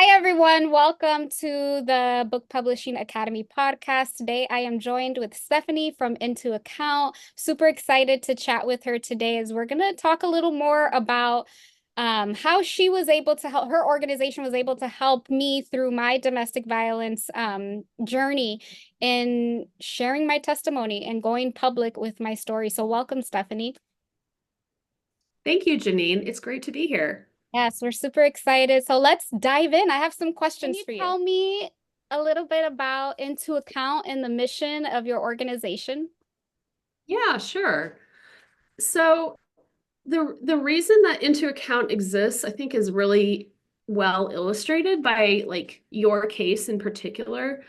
Hi, everyone. Welcome to the Book Publishing Academy podcast. Today, I am joined with Stephanie from IntoAccount. Super excited to chat with her today as we're going to talk a little more about how she was able to help, her organization was able to help me through my domestic violence journey in sharing my testimony and going public with my story. So welcome, Stephanie. Thank you, Janine. It's great to be here. Yes, we're super excited. So let's dive in. I have some questions for you. Can you tell me a little bit about IntoAccount and the mission of your organization? Yeah, sure. So the reason that IntoAccount exists, I think, is really well illustrated by like your case in particular.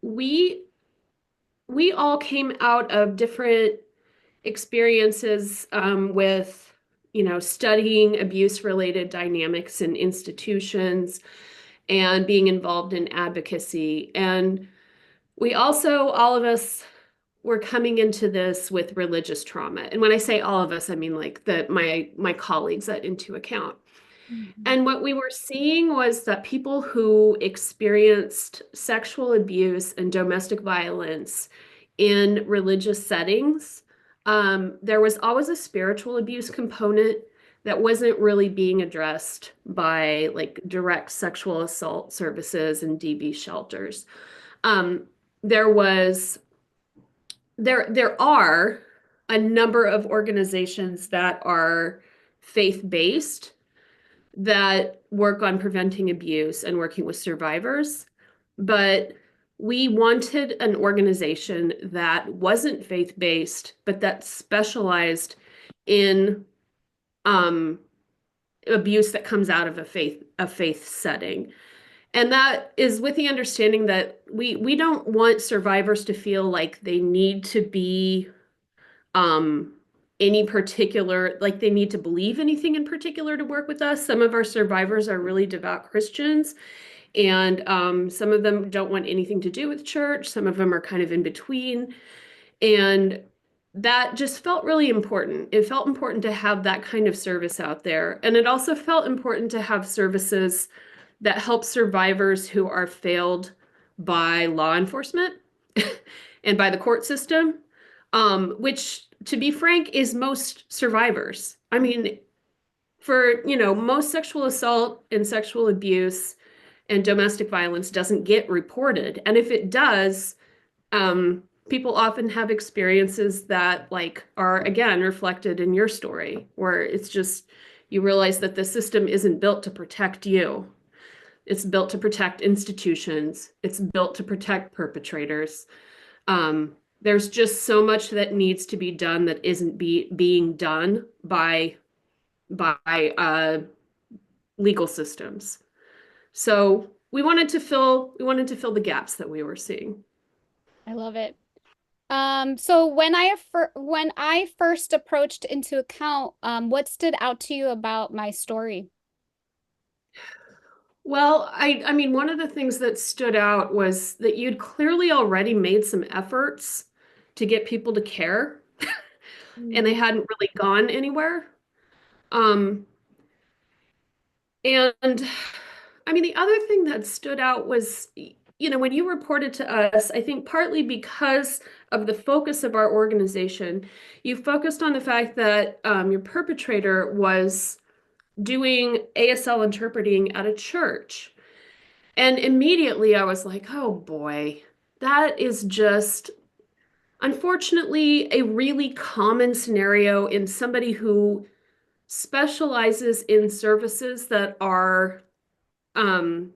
We all came out of different experiences with, studying abuse-related dynamics in institutions and being involved in advocacy. And we also, all of us, were coming into this with religious trauma. And when I say all of us, I mean like my colleagues at IntoAccount. Mhm. And what we were seeing was that people who experienced sexual abuse and domestic violence in religious settings, there was always a spiritual abuse component that wasn't really being addressed by like direct sexual assault services and DV shelters. Um, there was there are a number of organizations that are faith-based that work on preventing abuse and working with survivors, but we wanted an organization that wasn't faith-based, but that specialized in um, abuse that comes out of a faith setting. And that is with the understanding that we don't want survivors to feel like they need to be um any particular, like they need to believe anything in particular to work with us. Some of our survivors are really devout Christians, and some of them don't want anything to do with church. Some of them are kind of in between. And that just felt really important. It felt important to have that kind of service out there. And it also felt important to have services that help survivors who are failed by law enforcement and by the court system, which, to be frank, is most survivors. I mean, for, most sexual assault and sexual abuse and domestic violence doesn't get reported. And if it does, people often have experiences that like are again reflected in your story, where it's just you realize that the system isn't built to protect you. It's built to protect institutions. It's built to protect perpetrators. There's just so much that needs to be done that isn't being done by legal systems. So we wanted to fill the gaps that we were seeing. I love it. So when I first approached IntoAccount, what stood out to you about my story? Well, I mean, one of the things that stood out was that you'd clearly already made some efforts to get people to care, and they Mm. hadn't really gone anywhere. Um, and I mean, the other thing that stood out was, when you reported to us, I think partly because of the focus of our organization, you focused on the fact that your perpetrator was doing ASL interpreting at a church. And immediately I was like, oh boy, that is just unfortunately a really common scenario in somebody who specializes in services that are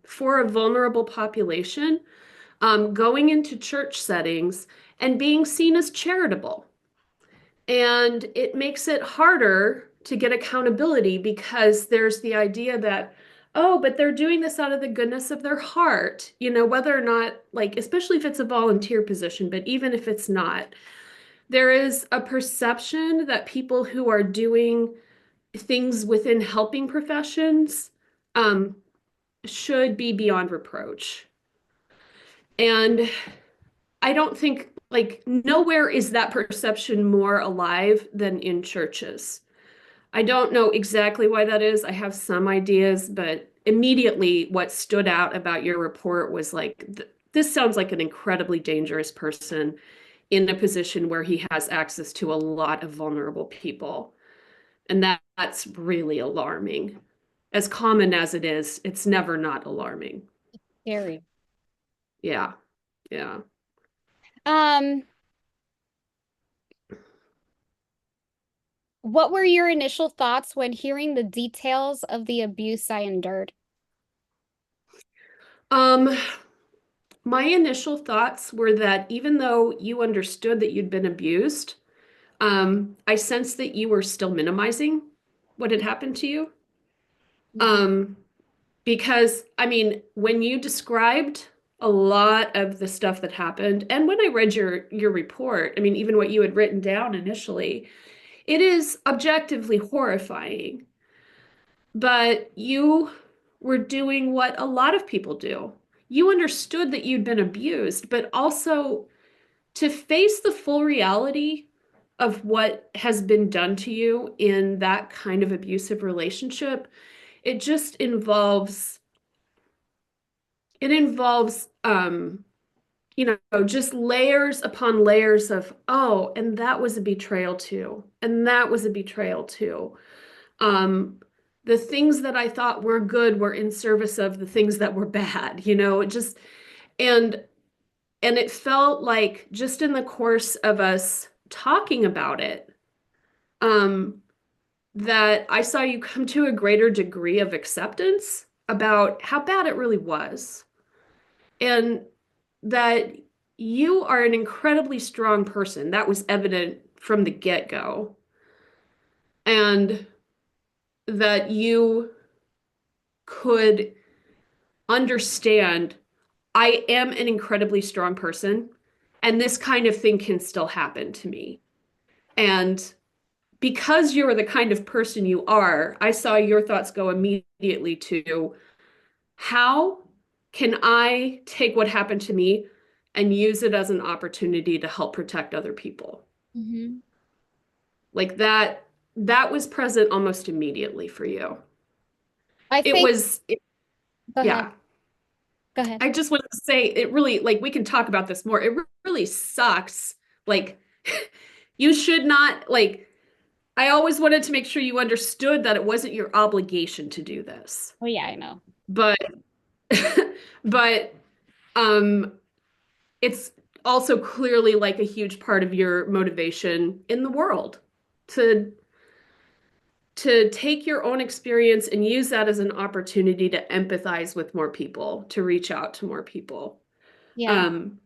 for a vulnerable population, going into church settings and being seen as charitable. And it makes it harder to get accountability because there's the idea that, oh, but they're doing this out of the goodness of their heart, whether or not, like, especially if it's a volunteer position, but even if it's not, there is a perception that people who are doing things within helping professions um, should be beyond reproach. And I don't think, like, nowhere is that perception more alive than in churches. I don't know exactly why that is. I have some ideas, but immediately what stood out about your report was like, this sounds like an incredibly dangerous person in a position where he has access to a lot of vulnerable people. And that's really alarming. As common as it is, it's never not alarming. Scary. Yeah, yeah. Um, what were your initial thoughts when hearing the details of the abuse I endured? Um, my initial thoughts were that even though you understood that you'd been abused, I sensed that you were still minimizing what had happened to you. Mhm. Um, because I mean, when you described a lot of the stuff that happened, and when I read your report, I mean, even what you had written down initially, it is objectively horrifying. But you were doing what a lot of people do. You understood that you'd been abused, but also to face the full reality of what has been done to you in that kind of abusive relationship, it just involves just layers upon layers of, oh, and that was a betrayal too. And that was a betrayal too. Um, the things that I thought were good were in service of the things that were bad, it just and and it felt like just in the course of us talking about it, um, that I saw you come to a greater degree of acceptance about how bad it really was. And that you are an incredibly strong person. That was evident from the get-go. And that you could understand, I am an incredibly strong person, and this kind of thing can still happen to me. And because you're the kind of person you are, I saw your thoughts go immediately to how can I take what happened to me and use it as an opportunity to help protect other people? Mhm. Like that was present almost immediately for you. I It think, was, go ahead. yeah. Go ahead. I just want to say it really, like, we can talk about this more. It really sucks. Like, you should not, like, I always wanted to make sure you understood that it wasn't your obligation to do this. Oh yeah, I know. But, but, um, it's also clearly like a huge part of your motivation in the world to take your own experience and use that as an opportunity to empathize with more people, to reach out to more people. Yeah. Um,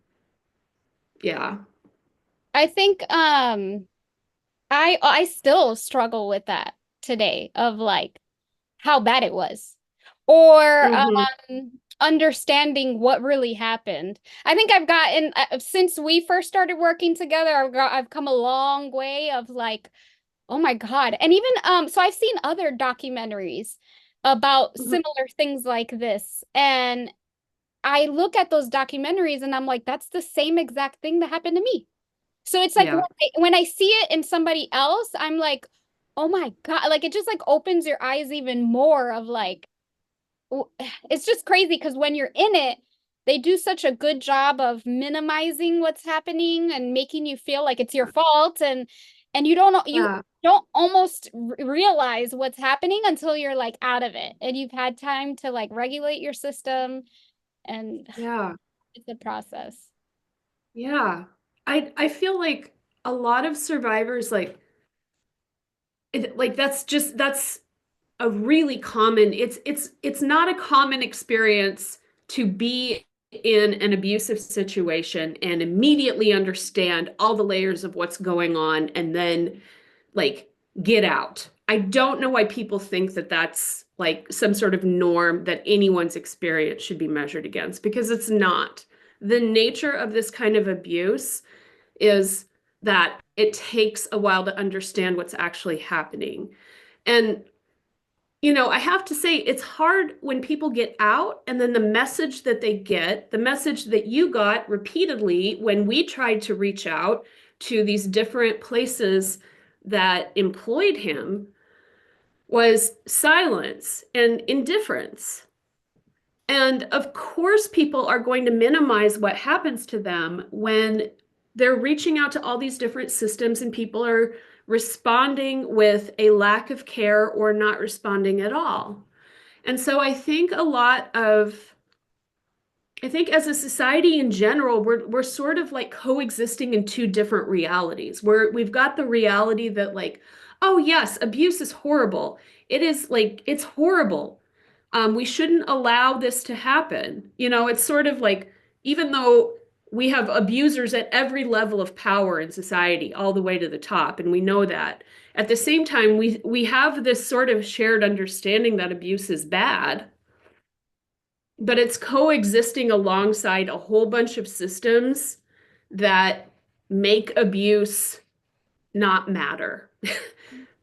yeah. I think I still struggle with that today of like how bad it was or Hmm. understanding what really happened. I think I've gotten since we first started working together, I've come a long way of like, oh my God. And even so I've seen other documentaries about similar things like this. And I look at those documentaries and I'm like, that's the same exact thing that happened to me. So it's like Yeah. when I see it in somebody else, I'm like, oh my God, like it just like opens your eyes even more of like, it's just crazy because when you're in it, they do such a good job of minimizing what's happening and making you feel like it's your fault and you Yeah. don't almost realize what's happening until you're like out of it and you've had time to like regulate your system and Yeah. it's a process. Yeah. I feel like a lot of survivors like that's a really common it's not a common experience to be in an abusive situation and immediately understand all the layers of what's going on and then like get out. I don't know why people think that that's like some sort of norm that anyone's experience should be measured against because it's not. The nature of this kind of abuse is that it takes a while to understand what's actually happening. And I have to say, it's hard when people get out and then the message that they get, the message that you got repeatedly when we tried to reach out to these different places that employed him was silence and indifference. And of course, people are going to minimize what happens to them when they're reaching out to all these different systems and people are responding with a lack of care or not responding at all. And so I think as a society in general, we're sort of like coexisting in two different realities. We've got the reality that like, oh yes, abuse is horrible. It is like it's horrible. We shouldn't allow this to happen. You know, it's sort of like even though we have abusers at every level of power in society, all the way to the top, and we know that. At the same time, we have this sort of shared understanding that abuse is bad, but it's coexisting alongside a whole bunch of systems that make abuse not matter,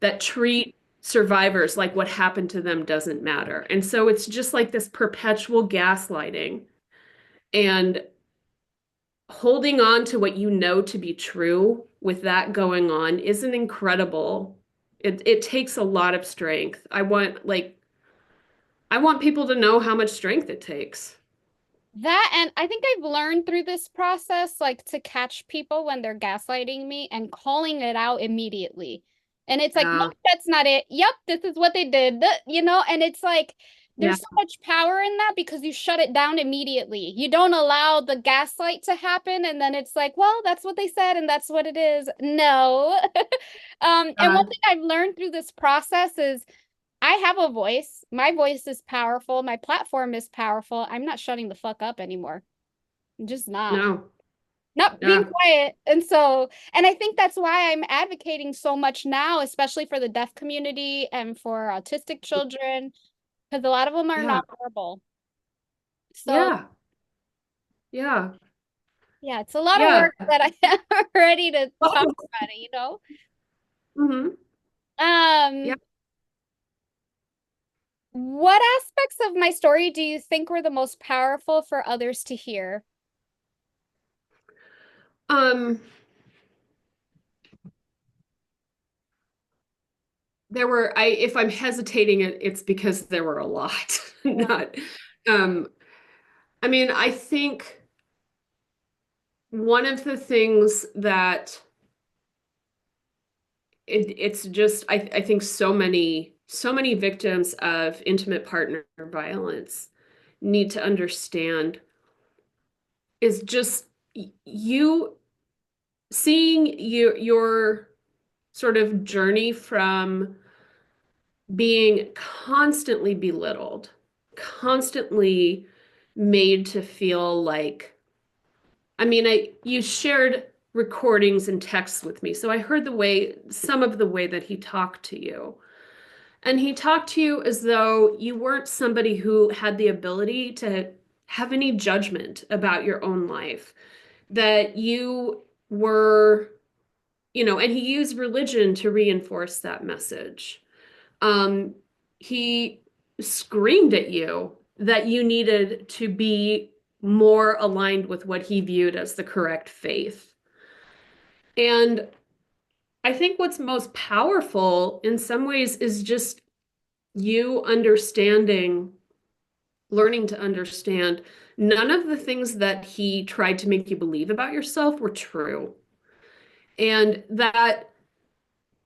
that treat survivors like what happened to them doesn't matter. And so it's just like this perpetual gaslighting and holding on to what you know to be true with that going on isn't incredible. It takes a lot of strength. I want people to know how much strength it takes. That, and I think I've learned through this process, like to catch people when they're gaslighting me and calling it out immediately. And it's like, Yeah. nope, that's not it. Yep, this is what they did. And it's like Yeah. there's so much power in that because you shut it down immediately. You don't allow the gaslight to happen, and then it's like, well, that's what they said, and that's what it is. No. And one Uh, thing I've learned through this process is I have a voice. My voice is powerful. My platform is powerful. I'm not shutting the fuck up anymore. I'm just not. no. Not being Yeah. quiet. And I think that's why I'm advocating so much now, especially for the deaf community and for autistic children, because a lot of them are Yeah. nonverbal. So, Yeah. Yeah. yeah, it's a lot of Yeah. work that I am ready to talk Oh, about it. hmm. Yeah. Um, what aspects of my story do you think were the most powerful for others to hear? Um, if I'm hesitating, it's because there were a lot. Yeah. Not, um, I mean, I think one of the things that it's just, I think so many victims of intimate partner violence need to understand is just you seeing your sort of journey from being constantly belittled, constantly made to feel like, I mean, you shared recordings and texts with me, so I heard some of the way that he talked to you. And he talked to you as though you weren't somebody who had the ability to have any judgment about your own life, that you were, and he used religion to reinforce that message. Um, he screamed at you that you needed to be more aligned with what he viewed as the correct faith. And I think what's most powerful in some ways is just you understanding, learning to understand none of the things that he tried to make you believe about yourself were true. And that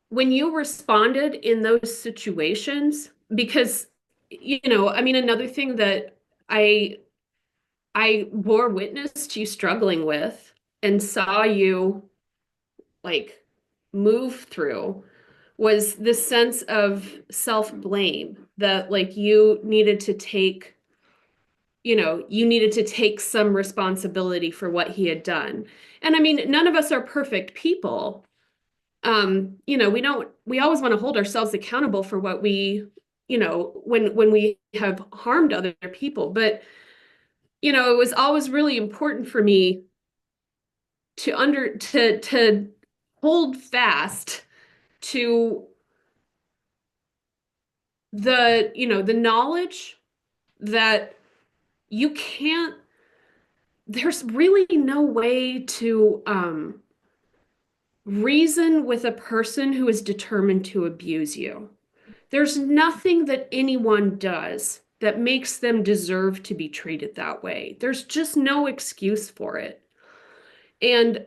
when you responded in those situations, because, I mean, another thing that I I bore witness to you struggling with and saw you like move through was this sense of self-blame that like you needed to take some responsibility for what he had done. And I mean, none of us are perfect people. We always want to hold ourselves accountable for what when we have harmed other people. But, it was always really important for me to hold fast to the knowledge that you can't there's really no way to reason with a person who is determined to abuse you. There's nothing that anyone does that makes them deserve to be treated that way. There's just no excuse for it. And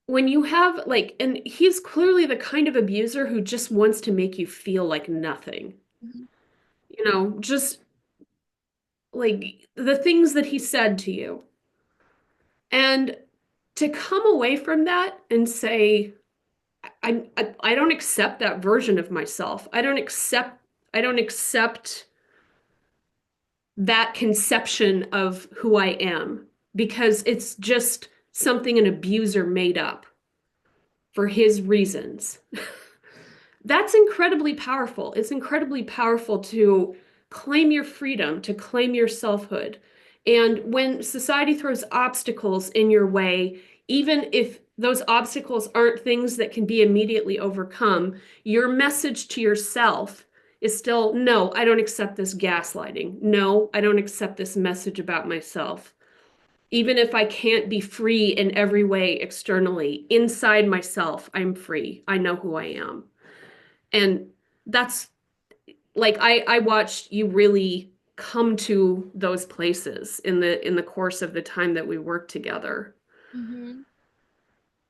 when you have like, and he's clearly the kind of abuser who just wants to make you feel like nothing, Mhm. just like the things that he said to you. And to come away from that and say, I don't accept that version of myself. I don't accept that conception of who I am because it's just something an abuser made up for his reasons. That's incredibly powerful. It's incredibly powerful to claim your freedom, to claim your selfhood. And when society throws obstacles in your way, even if those obstacles aren't things that can be immediately overcome, your message to yourself is still, no, I don't accept this gaslighting. No, I don't accept this message about myself. Even if I can't be free in every way externally, inside myself, I'm free. I know who I am. And that's like I watched you really come to those places in the course of the time that we worked together. Mhm.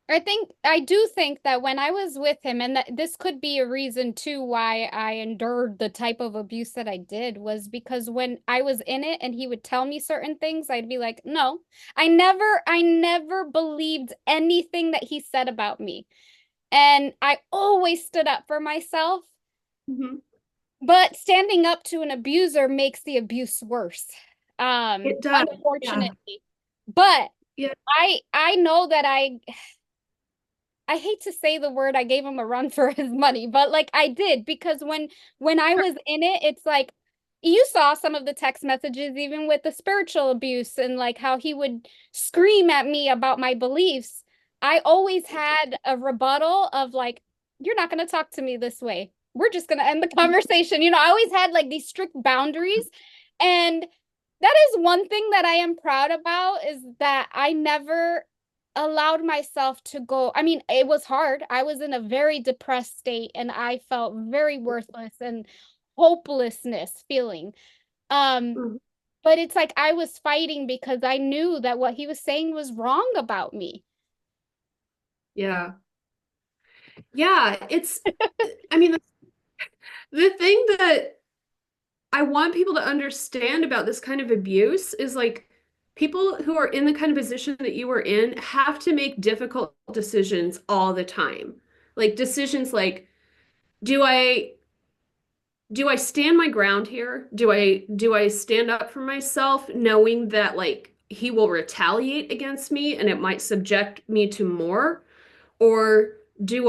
I do think that when I was with him, and that this could be a reason too why I endured the type of abuse that I did, was because when I was in it and he would tell me certain things, I'd be like, no, I never believed anything that he said about me. And I always stood up for myself. Mhm. But standing up to an abuser makes the abuse worse. It does. Yeah. Unfortunately. But Yeah. I know that I hate to say the word I gave him a run for his money, but like I did because when I was in it, it's like you saw some of the text messages even with the spiritual abuse and like how he would scream at me about my beliefs. I always had a rebuttal of like, you're not going to talk to me this way. We're just going to end the conversation. I always had like these strict boundaries. And that is one thing that I am proud about is that I never allowed myself to go. I mean, it was hard. I was in a very depressed state and I felt very worthless and hopelessness feeling. Um, Mhm. but it's like I was fighting because I knew that what he was saying was wrong about me. Yeah. Yeah, I mean the thing that I want people to understand about this kind of abuse is like people who are in the kind of position that you were in have to make difficult decisions all the time. Like decisions like, do I do I stand my ground here? Do I stand up for myself knowing that like he will retaliate against me and it might subject me to more? Or do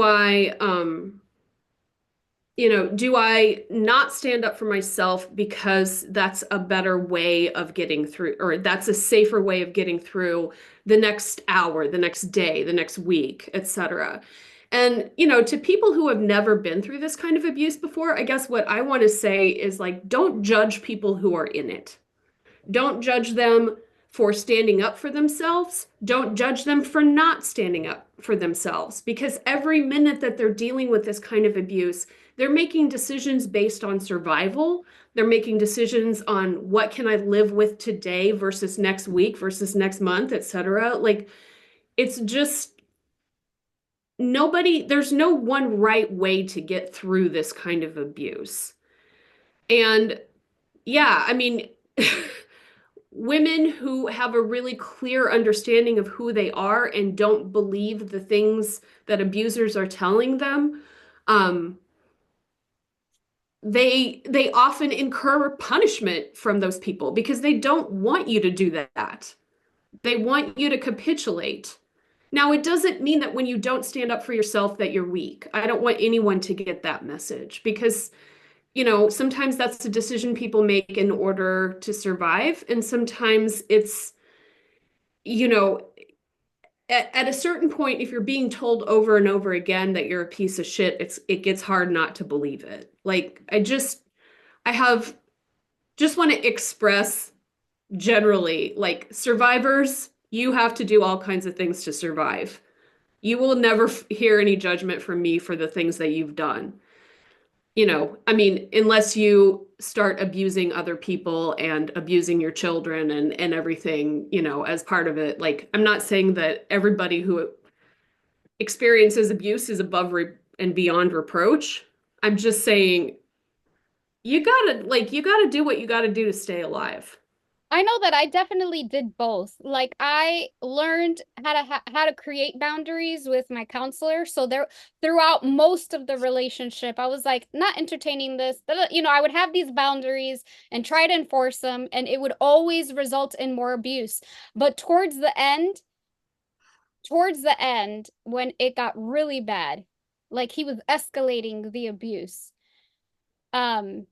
do I not stand up for myself because that's a better way of getting through, or that's a safer way of getting through the next hour, the next day, the next week, etc. And, to people who have never been through this kind of abuse before, I guess what I want to say is like, don't judge people who are in it. Don't judge them for standing up for themselves. Don't judge them for not standing up for themselves because every minute that they're dealing with this kind of abuse, they're making decisions based on survival. They're making decisions on what can I live with today versus next week versus next month, etc. Like it's just there's no one right way to get through this kind of abuse. And yeah, I mean, women who have a really clear understanding of who they are and don't believe the things that abusers are telling them, um, they often incur punishment from those people because they don't want you to do that. They want you to capitulate. Now, it doesn't mean that when you don't stand up for yourself that you're weak. I don't want anyone to get that message because sometimes that's a decision people make in order to survive. And sometimes it's, you know, at a certain point, if you're being told over and over again that you're a piece of shit, it gets hard not to believe it. Like I have just want to express generally, like survivors, you have to do all kinds of things to survive. You will never hear any judgment from me for the things that you've done. I mean, unless you start abusing other people and abusing your children and everything, as part of it. Like, I'm not saying that everybody who experiences abuse is above re and beyond reproach. I'm just saying you gotta do what you gotta do to stay alive. I know that I definitely did both. Like I learned how to create boundaries with my counselor. So there throughout most of the relationship, I was like not entertaining this. I would have these boundaries and try to enforce them, and it would always result in more abuse. But towards the end, when it got really bad, like he was escalating the abuse. Um,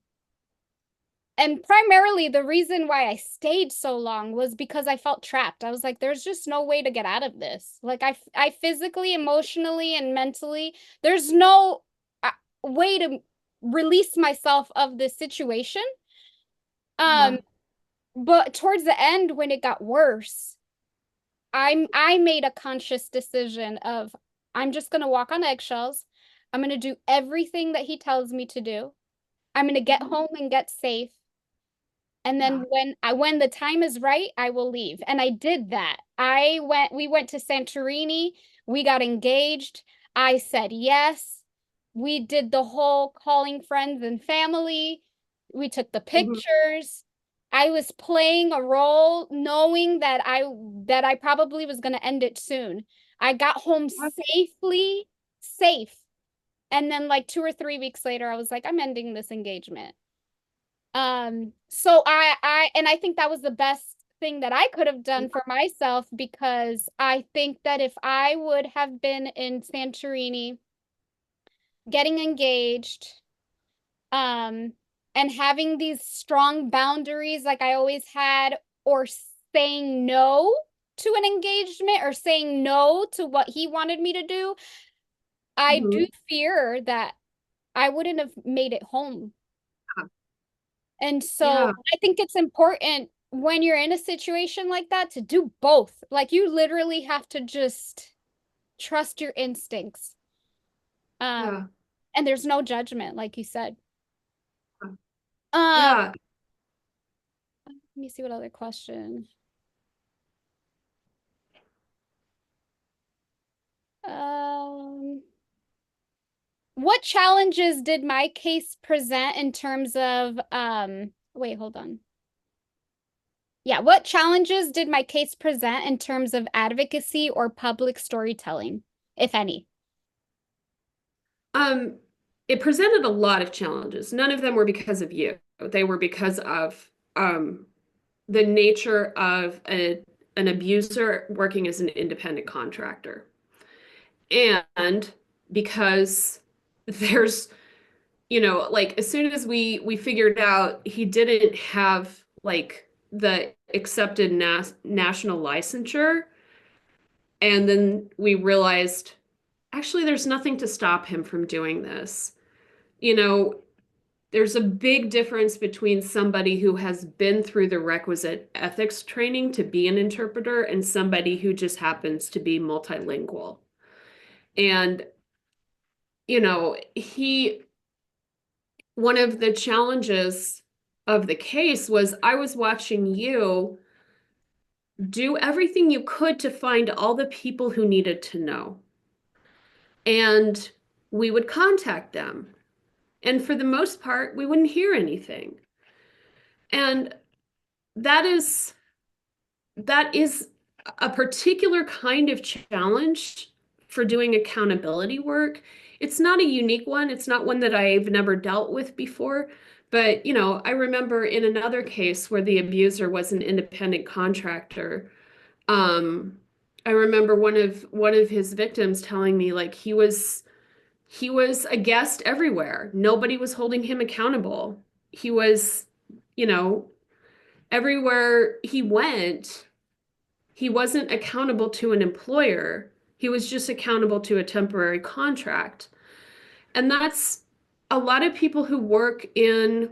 And primarily the reason why I stayed so long was because I felt trapped. I was like, there's just no way to get out of this. Like I physically, emotionally, and mentally, there's no uh, way to release myself of this situation. Um, Yeah. but towards the end, when it got worse, I made a conscious decision of I'm just gonna walk on eggshells. I'm gonna do everything that he tells me to do. I'm gonna get Mhm. home and get safe. And then Yeah. when the time is right, I will leave. And I did that. We went to Santorini, we got engaged. I said yes. We did the whole calling friends and family. We took the Mhm. pictures. I was playing a role knowing that I probably was going to end it soon. I got home safely, safe. And then like 2 or 3 weeks later, I was like, I'm ending this engagement. So and I think that was the best thing that I could have done for myself because I think that if I would have been in Santorini getting engaged, um, and having these strong boundaries like I always had, or saying no to an engagement or saying no to what he wanted me to do, I do Mhm. fear that I wouldn't have made it home. And so Yeah. I think it's important when you're in a situation like that to do both. Like you literally have to just trust your instincts. Um, Yeah. and there's no judgment, like you said. Yeah. Um, Yeah. let me see what other question. Um, what challenges did my case present in terms of wait, hold on. Yeah, what challenges did my case present in terms of advocacy or public storytelling, if any? Um, it presented a lot of challenges. None of them were because of you. They were because of the nature of an abuser working as an independent contractor. And because there's, like as soon as we figured out he didn't have like the accepted national licensure, and then we realized actually there's nothing to stop him from doing this. You know, there's a big difference between somebody who has been through the requisite ethics training to be an interpreter and somebody who just happens to be multilingual. And, one of the challenges of the case was I was watching you do everything you could to find all the people who needed to know. And we would contact them. And for the most part, we wouldn't hear anything. And that is that is a particular kind of challenge for doing accountability work. It's not a unique one. It's not one that I've never dealt with before. But, I remember in another case where the abuser was an independent contractor. Um, I remember one of his victims telling me like he was a guest everywhere. Nobody was holding him accountable. He was, you know, everywhere he went, he wasn't accountable to an employer. He was just accountable to a temporary contract. And that's a lot of people who work in,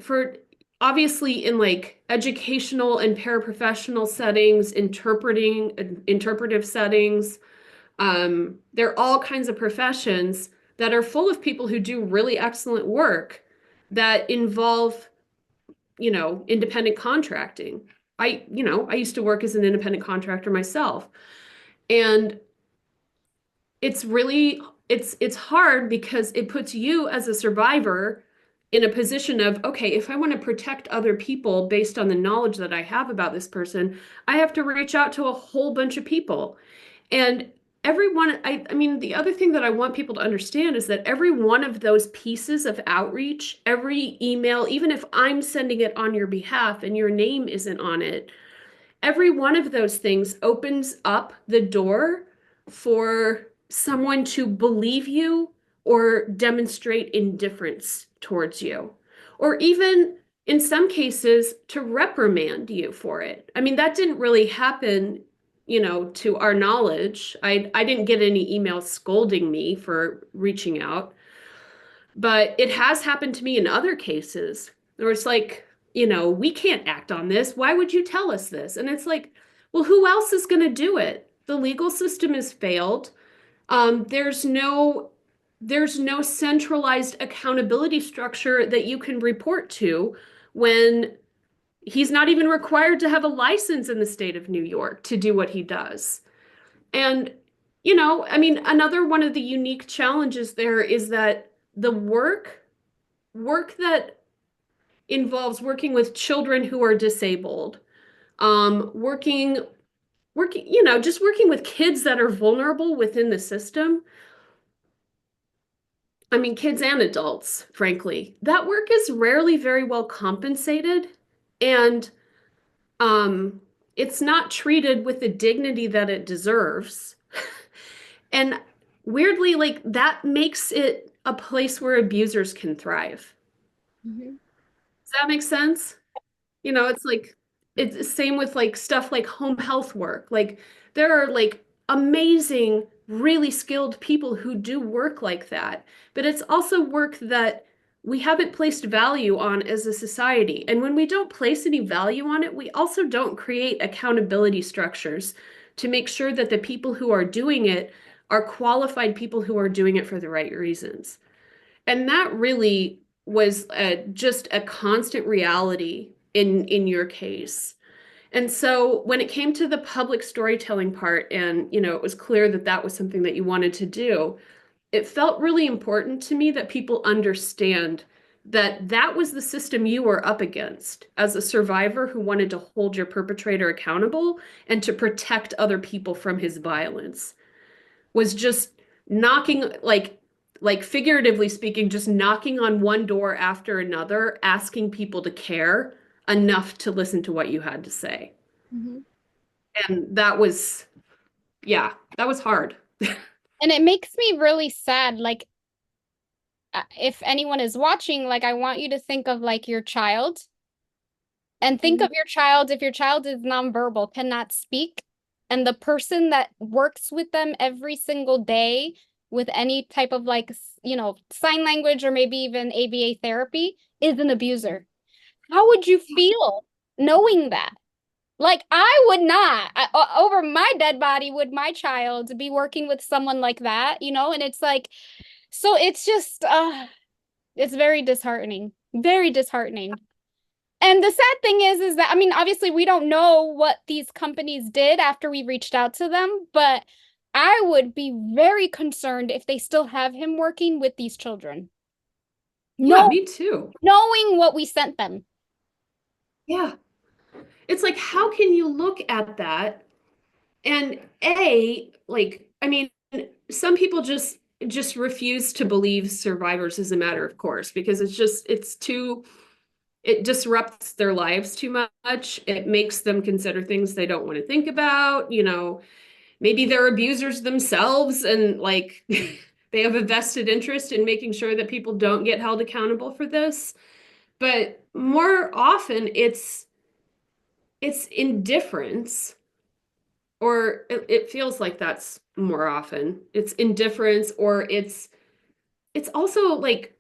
for obviously in like educational and paraprofessional settings, interpretive settings. There are all kinds of professions, that are full of people who do really excellent work that involve, independent contracting. I used to work as an independent contractor myself. And it's really it's hard because it puts you as a survivor in a position of, okay, if I want to protect other people based on the knowledge that I have about this person, I have to reach out to a whole bunch of people. And I mean, the other thing that I want people to understand is that every one of those pieces of outreach, every email, even if I'm sending it on your behalf and your name isn't on it, every one of those things opens up the door for someone to believe you or demonstrate indifference towards you, or even in some cases to reprimand you for it. I mean, that didn't really happen, to our knowledge. I didn't get any emails scolding me for reaching out. But it has happened to me in other cases where it's like, we can't act on this. Why would you tell us this? And it's like, well, who else is going to do it? The legal system has failed. There's no centralized accountability structure that you can report to when he's not even required to have a license in the state of New York to do what he does. And, I mean, another one of the unique challenges there is that the work that involves working with children who are disabled, working, just working with kids that are vulnerable within the system. I mean, kids and adults, frankly, that work is rarely very well compensated, and um, it's not treated with the dignity that it deserves. And weirdly, like that makes it a place where abusers can thrive. Mhm. Does that make sense? It's like it's the same with like stuff like home health work. Like there are like amazing, really skilled people who do work like that, but it's also work that we haven't placed value on as a society. And when we don't place any value on it, we also don't create accountability structures to make sure that the people who are doing it are qualified people who are doing it for the right reasons. And that really was just a constant reality in your case. And so when it came to the public storytelling part, and it was clear that that was something that you wanted to do, it felt really important to me that people understand that that was the system you were up against as a survivor who wanted to hold your perpetrator accountable and to protect other people from his violence, was just knocking, like figuratively speaking, just knocking on one door after another, asking people to care enough to listen to what you had to say. Mhm. And that was, yeah, that was hard. And it makes me really sad. Like, if anyone is watching, like, I want you to think of like your child and think of Mhm. your child. If your child is nonverbal, cannot speak, and the person that works with them every single day with any type of like, sign language or maybe even ABA therapy is an abuser. How would you feel knowing that? Like, I would not. Over my dead body would my child be working with someone like that, And it's like, so it's just, it's very disheartening. Very disheartening. And the sad thing is that, I mean, obviously we don't know what these companies did after we reached out to them, but I would be very concerned if they still have him working with these children. Yeah, No, me too. knowing what we sent them. Yeah. It's like, how can you look at that and I mean, some people just refuse to believe survivors as a matter of course because it disrupts their lives too much. It makes them consider things they don't want to think about. Maybe they're abusers themselves and like they have a vested interest in making sure that people don't get held accountable for this. But more often it's indifference, or it feels like that's more often. It's indifference, or it's also like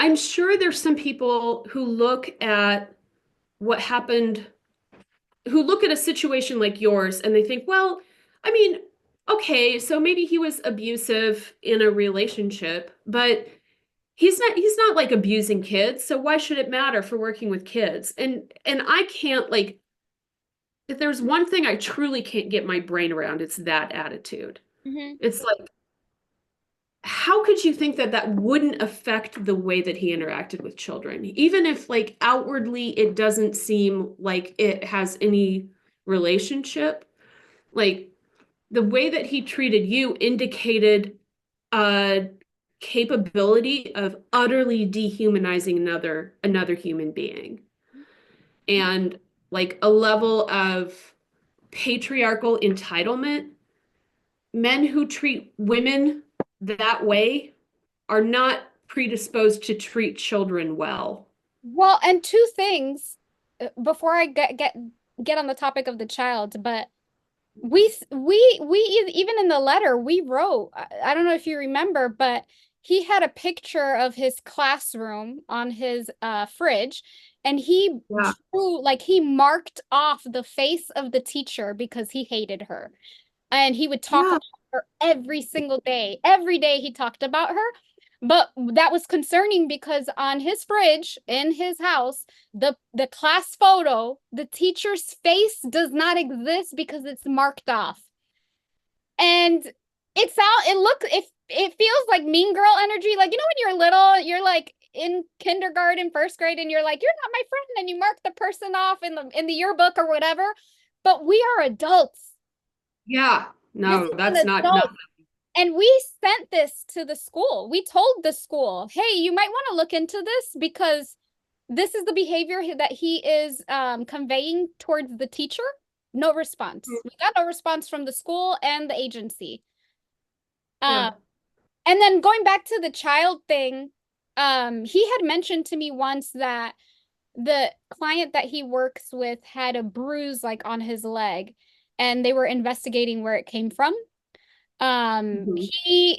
I'm sure there's some people who look at what happened, who look at a situation like yours and they think, well, I mean, okay, so maybe he was abusive in a relationship, but he's not like abusing kids, so why should it matter for working with kids? And I can't like if there's one thing I truly can't get my brain around, it's that attitude. Hmm. It's like how could you think that that wouldn't affect the way that he interacted with children? Even if like outwardly it doesn't seem like it has any relationship, like the way that he treated you indicated a capability of utterly dehumanizing another human being and like a level of patriarchal entitlement. Men who treat women that way are not predisposed to treat children well. Well, and two things before I get on the topic of the child, but even in the letter we wrote, I don't know if you remember, but he had a picture of his classroom on his fridge, and he Yeah. drew, like, he marked off the face of the teacher because he hated her. And he would talk Yeah. about her every single day. Every day he talked about her. But that was concerning because on his fridge in his house, the class photo, the teacher's face does not exist because it's marked off. And it feels like mean girl energy. Like, when you're little, you're like in kindergarten, first grade, and you're like, you're not my friend, and you mark the person off in the yearbook or whatever. But we are adults. Yeah. This No, is an that's not no. adult. And we sent this to the school. We told the school, hey, you might want to look into this because this is the behavior that he is conveying towards the teacher. No response. We got no response from the school and the agency. Uh, Yeah. and then going back to the child thing, he had mentioned to me once that the client that he works with had a bruise like on his leg, and they were investigating where it came from. Mhm.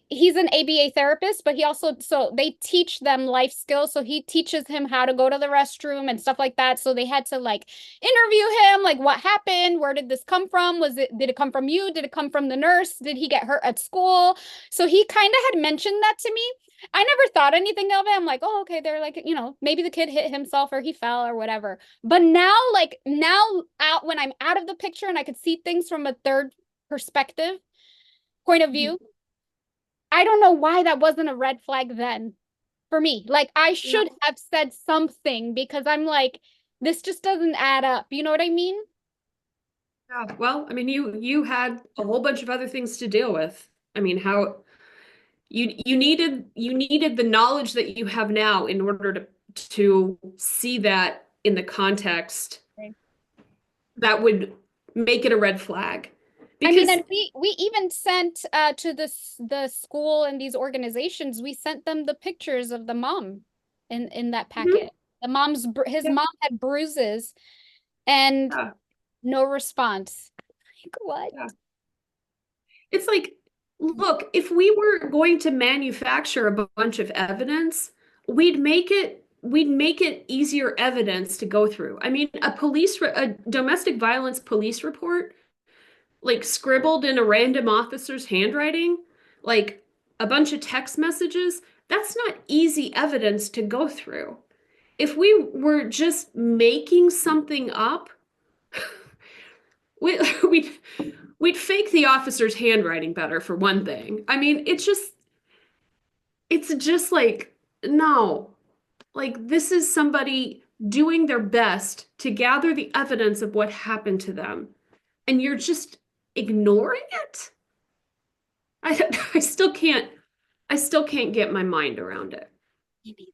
He's an ABA therapist, but he also, so they teach them life skills. So he teaches him how to go to the restroom and stuff like that. So they had to like interview him, like, what happened? Where did this come from? Did it come from you? Did it come from the nurse? Did he get hurt at school? So he kind of had mentioned that to me. I never thought anything of it. I'm like, oh, okay, they're like, maybe the kid hit himself or he fell or whatever. But now, like, now out when I'm out of the picture and I could see things from a third perspective, point of view, I don't know why that wasn't a red flag then for me. Like, I Yeah. should have said something because I'm like, this just doesn't add up. You know what I mean? Yeah. Well, I mean, you had a whole bunch of other things to deal with. I mean, how you needed the knowledge that you have now in order to see that in the context Right. that would make it a red flag. I mean, Because and we even sent to the school and these organizations, we sent them the pictures of the mom in that Mhm. packet. His Yeah, mom had bruises and yeah, no response. Like, what? yeah. It's like, look, if we were going to manufacture a bunch of evidence, we'd make it easier evidence to go through. I mean, a domestic violence police report, like scribbled in a random officer's handwriting, like a bunch of text messages, that's not easy evidence to go through. If we were just making something up, we, we'd we'd fake the officer's handwriting better for one thing. I mean, it's just like no. Like this is somebody doing their best to gather the evidence of what happened to them, and you're just ignoring it? I still can't get my mind around it. Me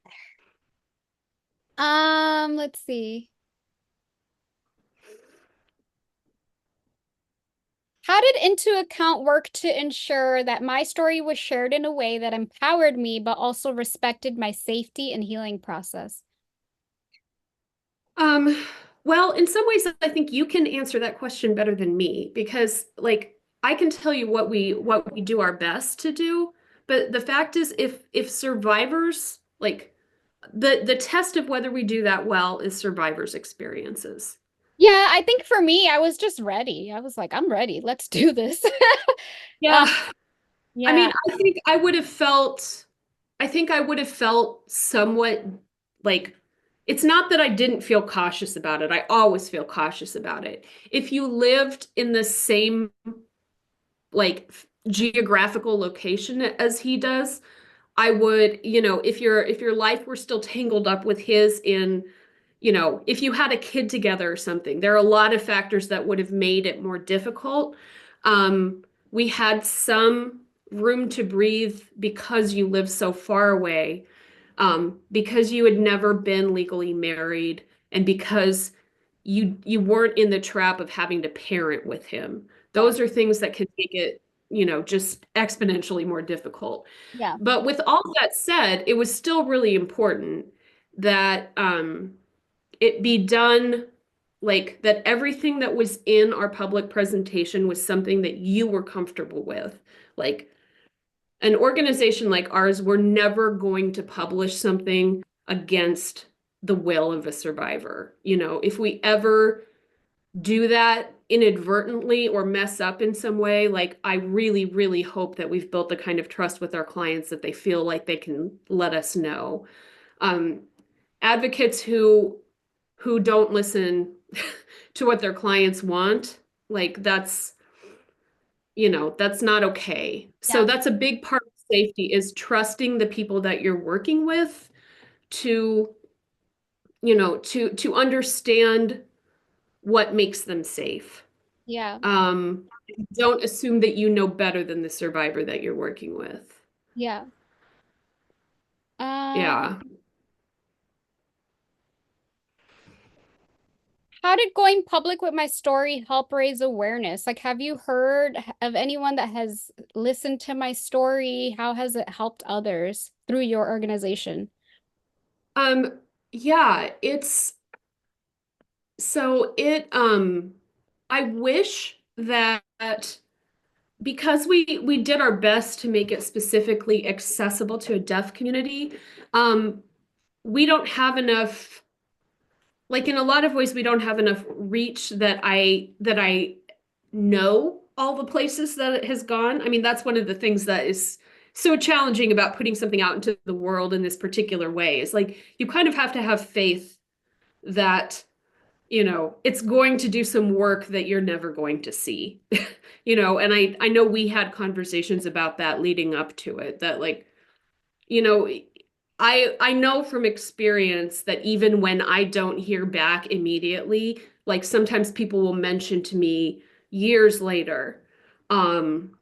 neither. Let's see. How did IntoAccount work to ensure that my story was shared in a way that empowered me, but also respected my safety and healing process? Um, well, in some ways, I think you can answer that question better than me because, like, I can tell you what we do our best to do, but the fact is, if survivors like the test of whether we do that well is survivors' experiences. Yeah, I think for me, I was just ready. I was like, I'm ready. Let's do this. Yeah. Um, I yeah, mean, I think I would have felt somewhat like it's not that I didn't feel cautious about it. I always feel cautious about it. If you lived in the same like geographical location as he does, I would, if your life were still tangled up with his in, if you had a kid together or something, there are a lot of factors that would have made it more difficult. We had some room to breathe because you live so far away, because you had never been legally married, and because you weren't in the trap of having to parent with him. yeah, Those are things that can make it, just exponentially more difficult. yeah, But with all that said, it was still really important that it be done like that everything that was in our public presentation was something that you were comfortable with. Like an organization like ours, we're never going to publish something against the will of a survivor. If we ever do that inadvertently or mess up in some way, like I really, really hope that we've built the kind of trust with our clients that they feel like they can let us know. Um, Advocates who don't listen to what their clients want, like that's not okay. So yeah, that's a big part of safety is trusting the people that you're working with to, to understand what makes them safe. yeah, Um, don't assume that you know better than the survivor that you're working with. yeah. Um, Yeah. how did going public with my story help raise awareness? Like, have you heard of anyone that has listened to my story? How has it helped others through your organization? Yeah, it's so it I wish that because we did our best to make it specifically accessible to a deaf community, um, we don't have enough, like in a lot of ways, we don't have enough reach that I know all the places that it has gone. I mean, that's one of the things that is so challenging about putting something out into the world in this particular way. Is like you kind of have to have faith that it's going to do some work that you're never going to see. And I know we had conversations about that leading up to it, that like, you know, I know from experience that even when I don't hear back immediately, like sometimes people will mention to me years later, um,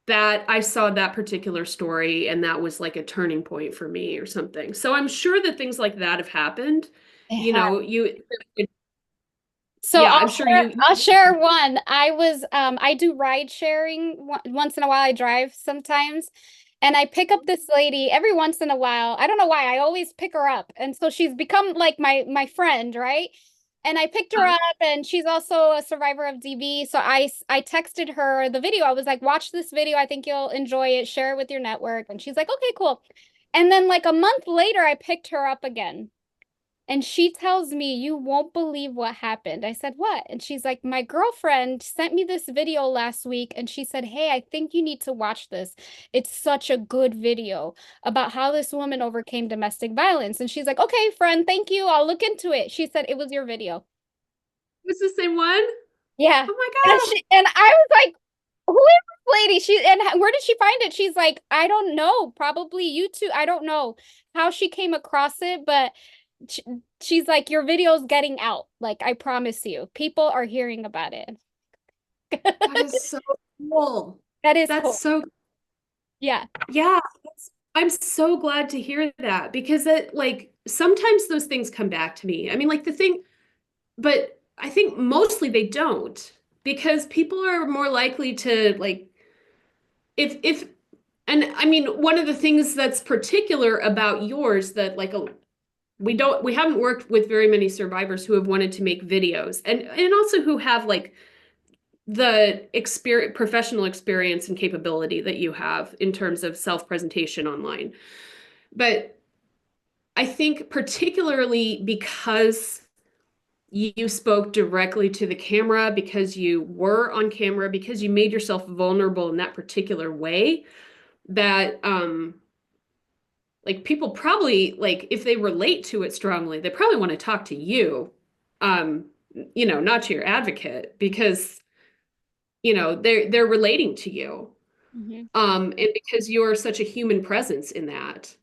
that I saw that particular story and that was like a turning point for me or something. So I'm sure that things like that have happened. You know, you So Yeah, I'm sure you. I'll share one. I do ride sharing once in a while. I drive sometimes. And I pick up this lady every once in a while. I don't know why. I always pick her up. And so she's become like my friend, right? And I picked her up and she's also a survivor of DV. So I texted her the video. I was like, "Watch this video. I think you'll enjoy it. Share it with your network." And she's like, "Okay, cool." And then like a month later I picked her up again. And she tells me, "You won't believe what happened." I said, "What?" And she's like, "My girlfriend sent me this video last week and she said, 'Hey, I think you need to watch this. It's such a good video about how this woman overcame domestic violence.'" And she's like, "Okay, friend, thank you. I'll look into it." She said it was your video. It's the same one? Yeah. Oh my And God. and I was like, "Who is this lady?" Where did she find it? She's like, "I don't know. Probably YouTube. I don't know how she came across it, but she, she's like, your video's getting out. Like, I promise you, people are hearing about it." That is so cool. That is That's cool. so, Yeah. yeah, I'm so glad to hear that because like, sometimes those things come back to me. I mean, like, but I think mostly they don't because people are more likely to, like, if, and I mean, one of the things that's particular about yours that, like, we haven't worked with very many survivors who have wanted to make videos and also who have like the professional experience and capability that you have in terms of self-presentation online. But I think particularly because you spoke directly to the camera because you were on camera, because you made yourself vulnerable in that particular way, that like people probably, like if they relate to it strongly, they probably want to talk to you, um not to your advocate, because they're relating to you, Hmm. and because you're such a human presence in that.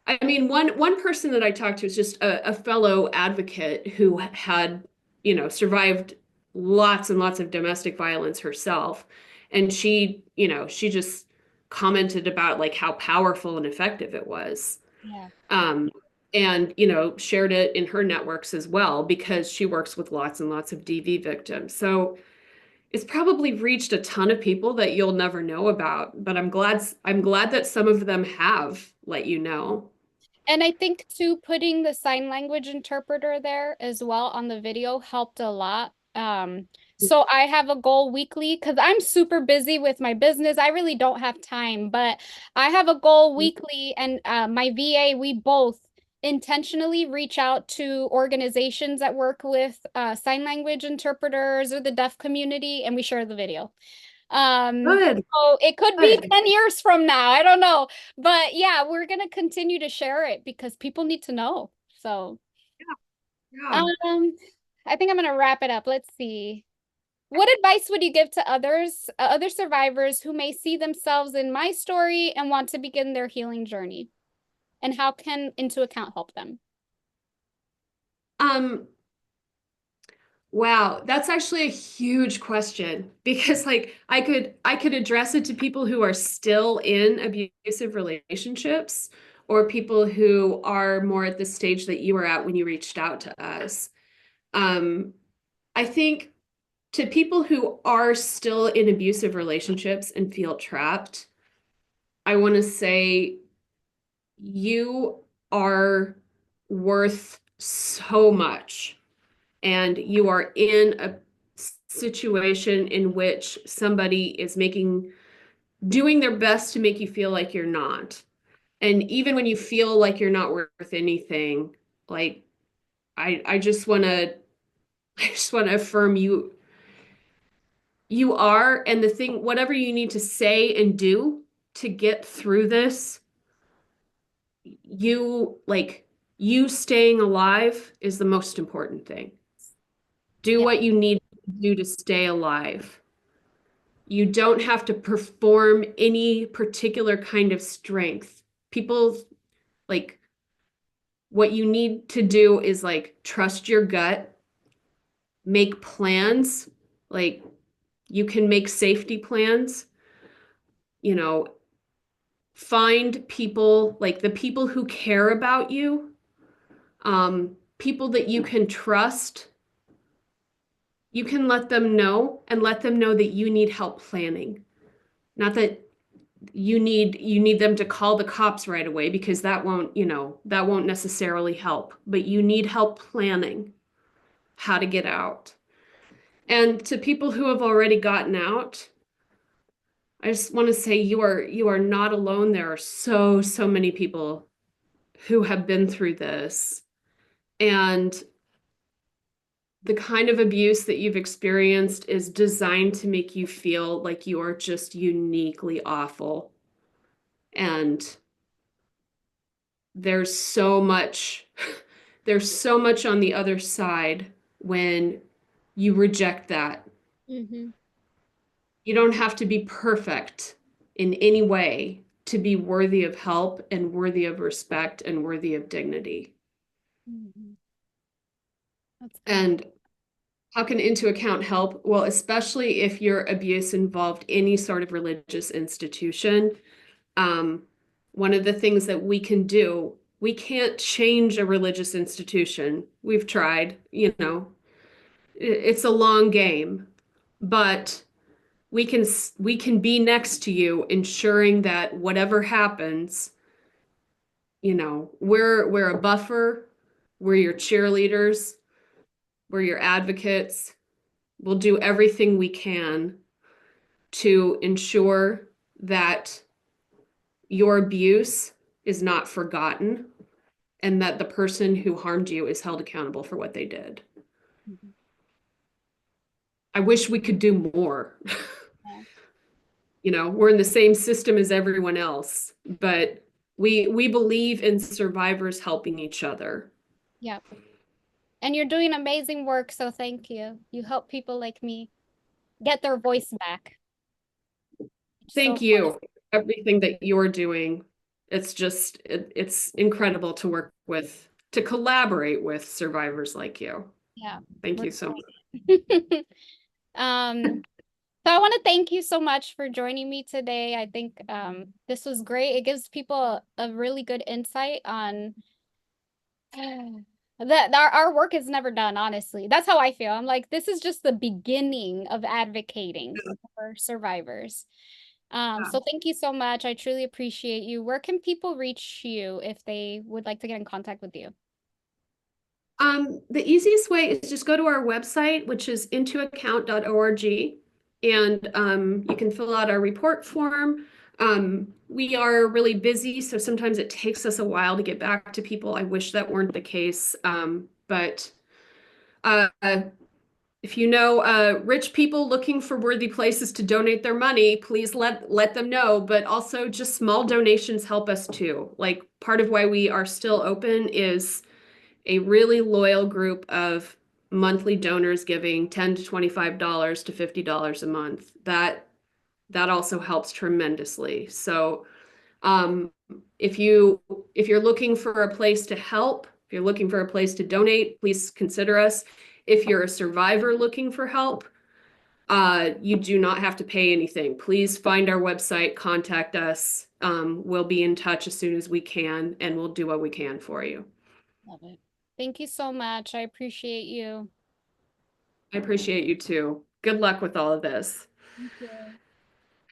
I mean, one person that I talked to is just a fellow advocate who had, survived lots and lots of domestic violence herself. And she just commented about like how powerful and effective it was. Yeah. Um, and, shared it in her networks as well because she works with lots and lots of DV victims. So it's probably reached a ton of people that you'll never know about, but I'm glad that some of them have let you know. And I think too, putting the sign language interpreter there as well on the video helped a lot. So I have a goal weekly because I'm super busy with my business. I really don't have time, but I have a goal weekly, and my VA, we both intentionally reach out to organizations that work with sign language interpreters or the deaf community, and we share the video. Good, So it could be good. 10 years from now. I don't know. But yeah, we're gonna continue to share it because people need to know. So, Yeah. um, I think I'm gonna wrap it up. Let's see. What advice would you give to others, other survivors who may see themselves in my story and want to begin their healing journey? And how can Into Account help them? Um, wow, that's actually a huge question because like I could address it to people who are still in abusive relationships or people who are more at the stage that you were at when you reached out to us. Um, I think to people who are still in abusive relationships and feel trapped, I want to say you are worth so much, and you are in a situation in which somebody is doing their best to make you feel like you're not. And even when you feel like you're not worth anything, like I just want to I just want to affirm you are, and the thing, whatever you need to say and do to get through this, you staying alive is the most important thing. Do Yeah. what you need to do to stay alive. You don't have to perform any particular kind of strength. People, like, what you need to do is like trust your gut, make plans. Like, you can make safety plans, you know, find people, like the people who care about you, people that you can trust. You can let them know and let them know that you need help planning. Not that you need them to call the cops right away because that won't necessarily help, but you need help planning how to get out. And to people who have already gotten out, I just want to say you are not alone. There are so many people who have been through this, and the kind of abuse that you've experienced is designed to make you feel like you are just uniquely awful. And there's so much there's so much on the other side when you reject that. Hmm. You don't have to be perfect in any way to be worthy of help and worthy of respect and worthy of dignity. Hmm. That's good. And how can IntoAccount help? Well, especially if your abuse involved any sort of religious institution. Um, One of the things that we can do, we can't change a religious institution. We've tried, it's a long game, but we can be next to you, ensuring that whatever happens, we're a buffer, we're your cheerleaders, we're your advocates. We'll do everything we can to ensure that your abuse is not forgotten and that the person who harmed you is held accountable for what they did. I wish we could do more. Yeah. We're in the same system as everyone else, but we believe in survivors helping each other. Yeah. And you're doing amazing work, so thank you. You help people like me get their voice back. So Thank you. Everything that you're doing, it's incredible to work with, to collaborate with survivors like you. yeah, Thank we're you so much. excited. Um, so I want to thank you so much for joining me today. I think this was great. It gives people a really good insight on that our work is never done, honestly. That's how I feel. I'm like, this is just the beginning of advocating for survivors. So thank you so much. I truly appreciate you. Where can people reach you if they would like to get in contact with you? The easiest way is just go to our website, which is intoaccount.org, and you can fill out our report form. We are really busy, so sometimes it takes us a while to get back to people. I wish that weren't the case. But uh, if you know rich people looking for worthy places to donate their money, please let them know. But also, just small donations help us too. Like part of why we are still open is a really loyal group of monthly donors giving $10 to $25 to $50 a month. That also helps tremendously. So um, if you if you're looking for a place to help, if you're looking for a place to donate, please consider us. If you're a survivor looking for help, you do not have to pay anything. Please find our website, contact us. We'll be in touch as soon as we can, and we'll do what we can for you. Love it. Thank you so much. I appreciate you. I appreciate you too. Good luck with all of this. Thank you.